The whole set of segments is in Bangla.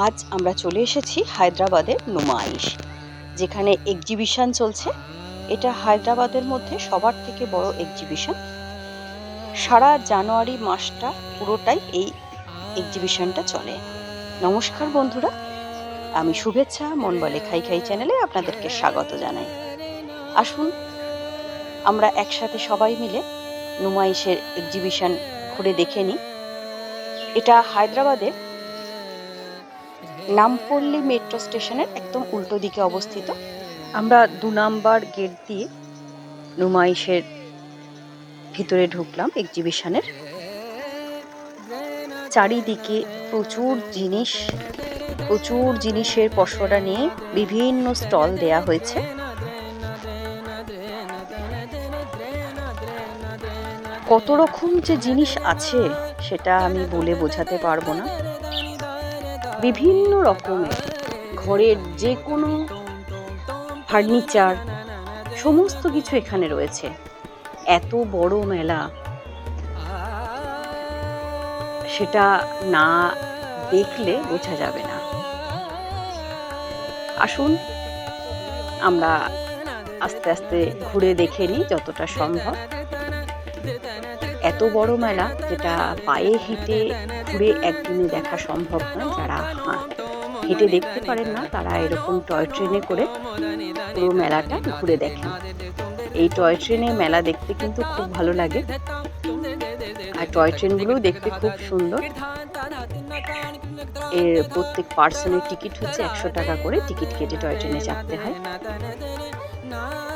আজ আমরা চলে এসেছি হায়দ্রাবাদের নুমাইশ, যেখানে এক্সিবিশন চলছে। এটা হায়দ্রাবাদের মধ্যে সবার থেকে বড় এক্সিবিশন। সারা জানুয়ারি মাসটা পুরোটাই এই এক্সিবিশনটা চলে। নমস্কার বন্ধুরা, আমি শুভেচ্ছা মন বলে খাই খাই চ্যানেলে আপনাদেরকে স্বাগত জানাই। আসুন আমরা একসাথে সবাই মিলে নুমাইশের এক্সিবিশন ঘুরে দেখে নিই। এটা হায়দ্রাবাদের নামপল্লী মেট্রো স্টেশনের একদম উল্টো দিকে অবস্থিত। আমরা 2 নাম্বার গেট দিয়ে নুমাইশের ভিতরে ঢুকলাম এক্সিবিশনের। চারিদিকে প্রচুর জিনিসের পসরা নিয়ে বিভিন্ন স্টল দেয়া হয়েছে। কত রকম যে জিনিস আছে সেটা আমি বলে বোঝাতে পারবো না। বিভিন্ন রকমের ঘরের যে কোনো ফার্নিচার সমস্ত কিছু এখানে রয়েছে। এত বড় মেলা, সেটা না দেখলে বোঝা যাবে না। আসুন আমরা আস্তে আস্তে ঘুরে দেখে নিই যতটা সম্ভব। এত বড় মেলা যেটা পায়ে হেঁটে ঘুরে একদিনে দেখা সম্ভব নয়। যারা হেঁটে দেখতে পারেন না তারা এরকম টয় ট্রেনে করে পুরো মেলাটা ঘুরে দেখেন। এই টয় ট্রেনে মেলা দেখতে কিন্তু খুব ভালো লাগে, আর টয় ট্রেনগুলোও দেখতে খুব সুন্দর। এর প্রত্যেক পার্সনের টিকিট হচ্ছে 100 টাকা করে। টিকিট কেটে টয় ট্রেনে চাপতে হয়।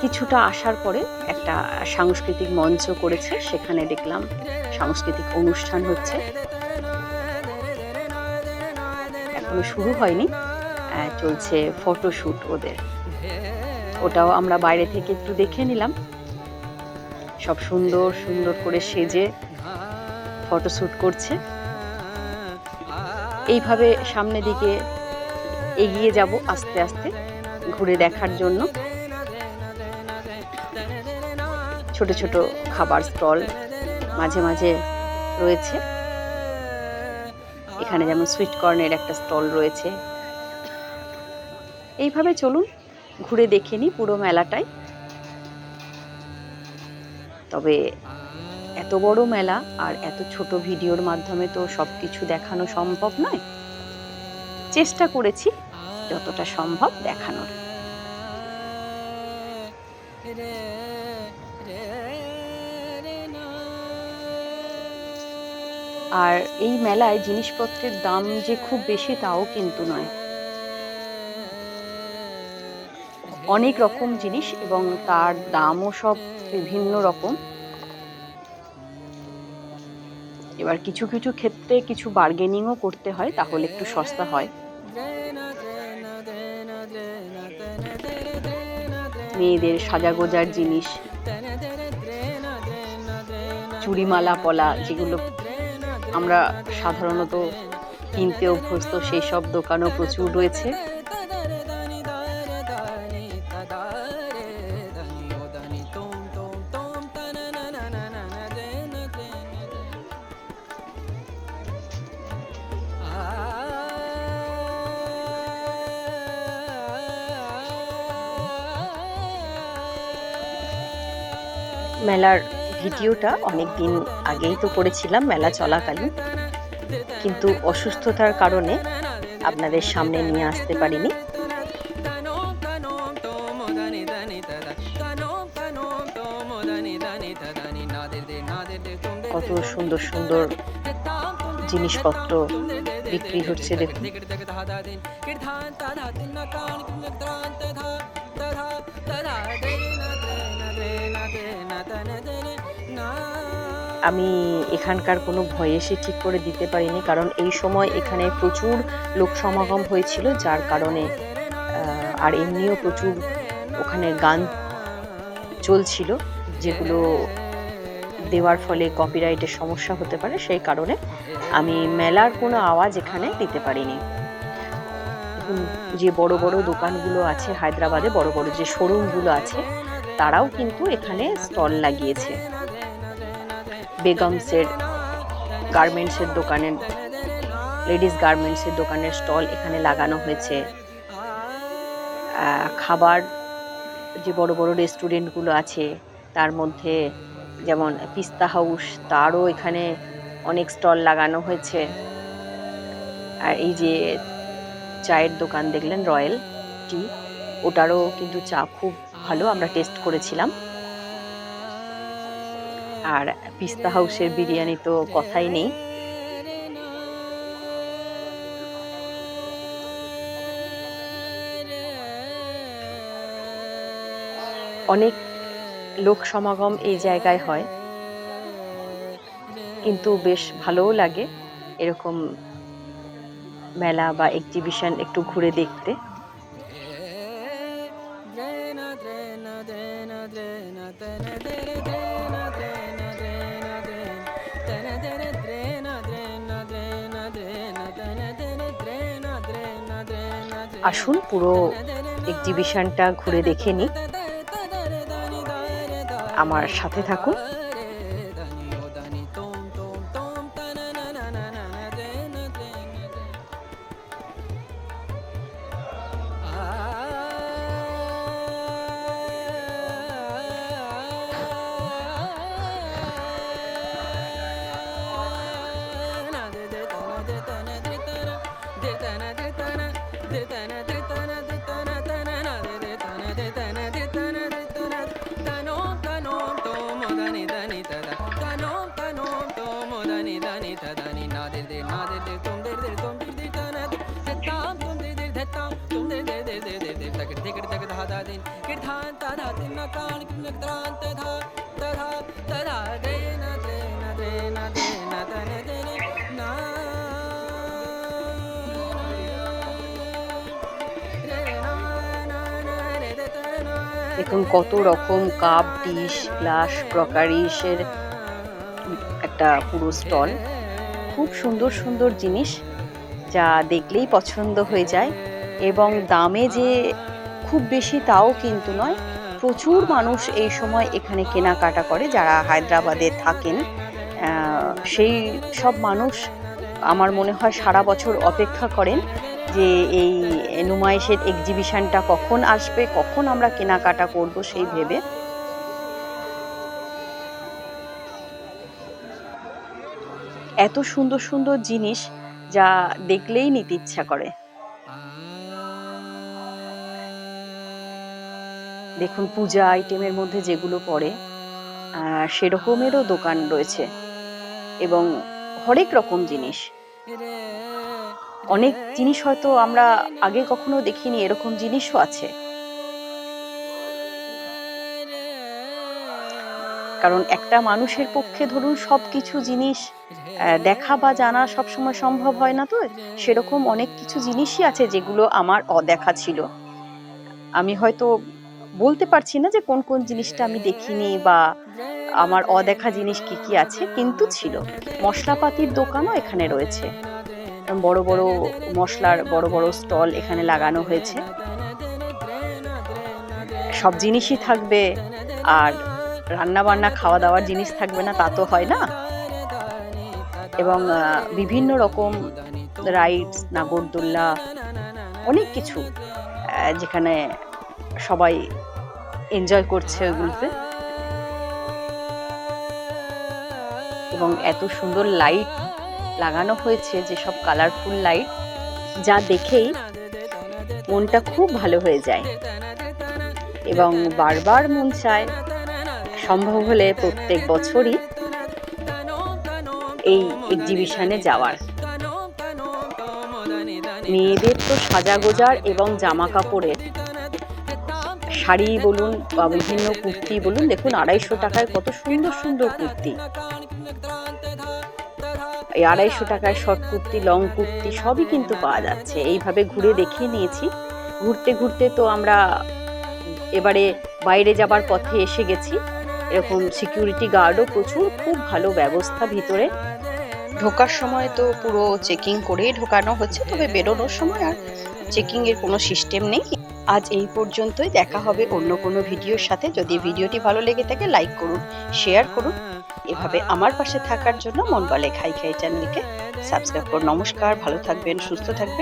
কিছুটা আসার পরে একটা সাংস্কৃতিক মঞ্চ করেছে, সেখানে দেখলাম সাংস্কৃতিক অনুষ্ঠান হচ্ছে। এখনো শুরু হয়নি, চলছে ফটোশুট ওদের। ওটাও আমরা বাইরে থেকে একটু দেখে নিলাম। সব সুন্দর সুন্দর করে সেজে ফটোশুট করছে। এইভাবে সামনের দিকে এগিয়ে যাব আস্তে আস্তে ঘুরে দেখার জন্য। ছোট ছোট খাবার স্টল মাঝে মাঝে রয়েছে। এখানে যেমন সুইট কর্নের একটা স্টল রয়েছে। এইভাবে চলুন ঘুরে দেখে নিই পুরো মেলাটাই। তবে এত বড় মেলা আর এত ছোট ভিডিওর মাধ্যমে তো সবকিছু দেখানো সম্ভব নয়। চেষ্টা করেছি যতটা সম্ভব দেখানোর। আর এই মেলায় জিনিসপত্রের দাম যে খুব বেশি তাও কিন্তু নয়। অনেক রকম জিনিস এবং তার দামও সব বিভিন্ন রকম। এবার কিছু কিছু ক্ষেত্রে কিছু বার্গেনিংও করতে হয়, তাহলে একটু সস্তা হয়। মেয়েদের সাজাগোজার জিনিস, চুড়িমালা পলা, যেগুলো আমরা সাধারণত কিনতে অভ্যস্ত, সেই সব দোকানও প্রচুর রয়েছে। মেলার ভিডিওটা অনেক দিন আগেই তো করেছিলাম মেলা চলাকালীন, কিন্তু অসুস্থতার কারণে আপনাদের সামনে নিয়ে আসতে পারিনি। কত সুন্দর সুন্দর জিনিসপত্র বিক্রি হচ্ছে দেখুন। আমি এখানকার কোনো ভয়েসই ঠিক করে দিতে পারিনি, কারণ এই সময় এখানে প্রচুর লোক সমাগম হয়েছিল, যার কারণে আর এমনিও প্রচুর ওখানে গান চলছিল, যেগুলো দেওয়ার ফলে কপিরাইটের সমস্যা হতে পারে। সেই কারণে আমি মেলার কোনো আওয়াজ এখানে দিতে পারিনি। যে বড় বড় দোকানগুলো আছে হায়দ্রাবাদে, বড় বড় যে শোরুমগুলো আছে, তারাও কিন্তু এখানে স্টল লাগিয়েছে। বেগমসের গার্মেন্টসের দোকানের লেডিস গার্মেন্টসের দোকানের স্টল এখানে লাগানো হয়েছে। খাবার যে বড় বড় রেস্টুরেন্টগুলো আছে তার মধ্যে যেমন পিস্তা হাউস, তারও এখানে অনেক স্টল লাগানো হয়েছে। আর এই যে চায়ের দোকান দেখলেন রয়্যাল টি, ওটারও কিন্তু চা খুব ভালো, আমরা টেস্ট করেছিলাম। আর পিস্তা হাউসের বিরিয়ানি তো কথাই নেই। অনেক লোক সমাগম এই জায়গায় হয়, কিন্তু বেশ ভালোও লাগে এরকম মেলা বা এক্সিবিশন একটু ঘুরে দেখতে। আসুন পুরো এক্সিবিশনটা ঘুরে দেখে নিই, আমার সাথে থাকুন। দেখুন কত রকম কাপ, ডিশ, গ্লাস, ক্রকারিসের একটা পুরো স্টল। খুব সুন্দর সুন্দর জিনিস, যা দেখলেই পছন্দ হয়ে যায়। এবং দামে যে খুব বেশি তাও কিন্তু নয়, প্রচুর মানুষ এই সময় এখানে কেনাকাটা করে যারা হায়দ্রাবাদে থাকেন। সেই সব মানুষ আমার মনে হয় সারা বছর অপেক্ষা করেন যে এই নুমাইশের এক্সিবিশনটা কখন আসবে, কখন আমরা কেনাকাটা করব সেই ভেবে। এত সুন্দর সুন্দর জিনিস যা দেখলেই নিতে ইচ্ছা করে। দেখুন পূজা আইটেমের মধ্যে যেগুলো পড়ে সেরকমেরও দোকান রয়েছে, এবং হরেক রকম জিনিস। অনেক জিনিস হয়তো আমরা আগে কখনো দেখিনি, এরকম জিনিসও আছে। কারণ একটা মানুষের পক্ষে ধরুন সবকিছু জিনিস দেখা বা জানা সবসময় সম্ভব হয় না, তো সেরকম অনেক কিছু জিনিসই আছে যেগুলো আমার অদেখা ছিল। আমি হয়তো বলতে পারছি না যে কোন কোন জিনিসটা আমি দেখিনি বা আমার অদেখা জিনিস কি কি আছে, কিন্তু ছিল। মশলাপাতির দোকানও এখানে রয়েছে, বড় বড় মশলার বড় বড় স্টল এখানে লাগানো হয়েছে। সব জিনিসই থাকবে, আর রান্না বান্না খাওয়া দাওয়ার জিনিস থাকবে না তা তো হয় না। এবং বিভিন্ন রকম রাইডস, নাগরদোল্লা, অনেক কিছু যেখানে সবাই এনজয় করছে ওগুলোতে। এবং এত সুন্দর লাইট লাগানো হয়েছে, যেসব কালারফুল লাইট, যা দেখেই মনটা খুব ভালো হয়ে যায় এবং বারবার মন চায় সম্ভব হলে প্রত্যেক বছরই এই এক্সিবিশনে যাওয়ার। মেয়েদের তো সাজাগোজার এবং জামা কাপড়ের, শাড়ি বলুন বা বিভিন্ন কুর্তি বলুন, দেখুন 250 টাকায় কত সুন্দর সুন্দর কুর্তি। এই 250 টাকায় শর্ট কুর্তি, লং কুর্তি সবই কিন্তু পাওয়া যাচ্ছে। এইভাবে ঘুরে দেখিয়ে নিয়েছি। ঘুরতে ঘুরতে তো আমরা এবারে বাইরে যাবার পথে এসে গেছি। এরকম সিকিউরিটি গার্ডও প্রচুর, খুব ভালো ব্যবস্থা ভিতরে। ঢোকার সময় তো পুরো চেকিং করেই ঢোকানো হচ্ছে, তবে বেরোনোর সময় আর চেকিং এর কোনো সিস্টেম নেই। আজ এই পর্যন্তই, দেখা হবে অন্য কোনো ভিডিওর সাথে। যদি ভিডিওটি ভালো লেগে থাকে লাইক করুন, শেয়ার করুন এভাবে আমার পাশে থাকার জন্য মন বলে খাই খাই চ্যানেলকে সাবস্ক্রাইব করুন। নমস্কার, ভালো থাকবেন, সুস্থ থাকবেন।